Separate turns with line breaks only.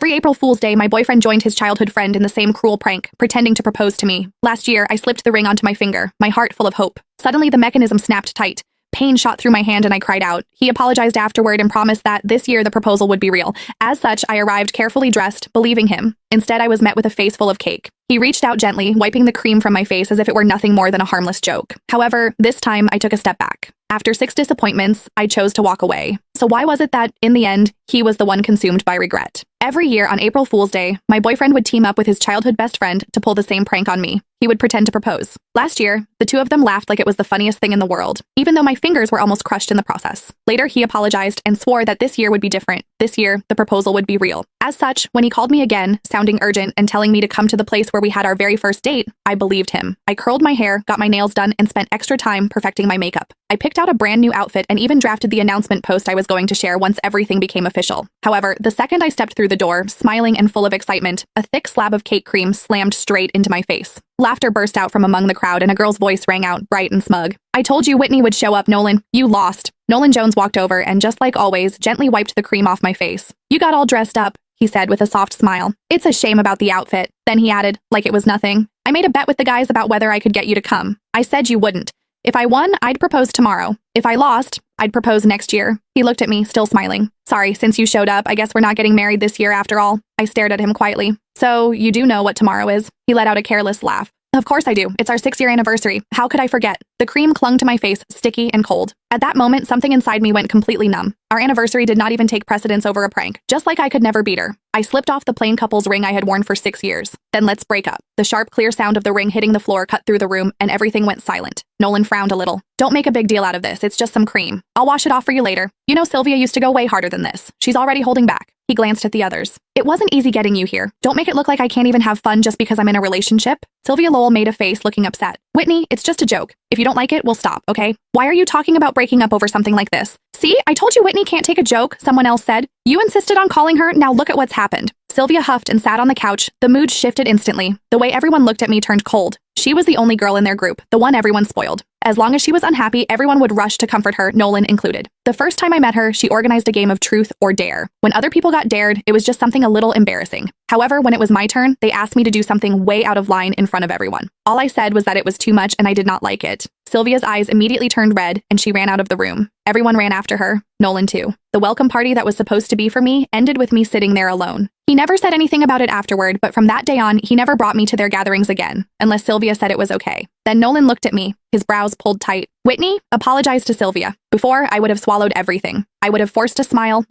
Every April Fool's Day, my boyfriend joined his childhood friend in the same cruel prank, pretending to propose to me. Last year, I slipped the ring onto my finger, my heart full of hope. Suddenly, the mechanism snapped tight. Pain shot through my hand and I cried out. He apologized afterward and promised that this year the proposal would be real. As such, I arrived carefully dressed, believing him. Instead, I was met with a face full of cake. He reached out gently, wiping the cream from my face as if it were nothing more than a harmless joke. However, this time I took a step back. After 6 disappointments, I chose to walk away. So why was it that, in the end, he was the one consumed by regret? Every year on April Fool's Day, my boyfriend would team up with his childhood best friend to pull the same prank on me. He would pretend to propose. Last year, the two of them laughed like it was the funniest thing in the world, even though my fingers were almost crushed in the process. Later, he apologized and swore that this year would be different. This year, the proposal would be real. As such, when he called me again, sounding urgent and telling me to come to the place where we had our very first date, I believed him. I curled my hair, got my nails done, and spent extra time perfecting my makeup. I picked out a brand new outfit and even drafted the announcement post I was going to share once everything became official. However, the second I stepped through the door, smiling and full of excitement, a thick slab of cake cream slammed straight into my face. Laughter burst out from among the crowd and a girl's voice rang out, bright and smug. "I told you Whitney would show up, Nolan. You lost." Nolan Jones walked over and, just like always, gently wiped the cream off my face. "You got all dressed up," he said with a soft smile. "It's a shame about the outfit." Then he added, like it was nothing, "I made a bet with the guys about whether I could get you to come. I said you wouldn't. If I won, I'd propose tomorrow. If I lost, I'd propose next year." He looked at me, still smiling. "Sorry, since you showed up, I guess we're not getting married this year after all." I stared at him quietly. "So, you do know what tomorrow is?" He let out a careless laugh. "Of course I do. It's our 6-year anniversary. How could I forget?" The cream clung to my face, sticky and cold. At that moment, something inside me went completely numb. Our anniversary did not even take precedence over a prank, just like I could never beat her. I slipped off the plain couple's ring I had worn for 6 years. "Then let's break up." The sharp, clear sound of the ring hitting the floor cut through the room, and everything went silent. Nolan frowned a little. "Don't make a big deal out of this. It's just some cream. I'll wash it off for you later. You know Sylvia used to go way harder than this. She's already holding back." He glanced at the others. "It wasn't easy getting you here. Don't make it look like I can't even have fun just because I'm in a relationship." Sylvia Lowell made a face, looking upset. "Whitney, it's just a joke. If you don't like it, we'll stop, okay? Why are you talking about breaking up over something like this?" "See, I told you Whitney can't take a joke," someone else said. "You insisted on calling her, now look at what's happened." Sylvia huffed and sat on the couch. The mood shifted instantly. The way everyone looked at me turned cold. She was the only girl in their group, the one everyone spoiled. As long as she was unhappy, everyone would rush to comfort her, Nolan included. The first time I met her, she organized a game of truth or dare. When other people got dared, it was just something a little embarrassing. However, when it was my turn, they asked me to do something way out of line in front of everyone. All I said was that it was too much and I did not like it. Sylvia's eyes immediately turned red and she ran out of the room. Everyone ran after her, Nolan too. The welcome party that was supposed to be for me ended with me sitting there alone. He never said anything about it afterward, but from that day on, he never brought me to their gatherings again, unless Sylvia said it was okay. Then Nolan looked at me, his brows pulled tight. "Whitney, apologize to Sylvia." Before, I would have swallowed everything. I would have forced a smile,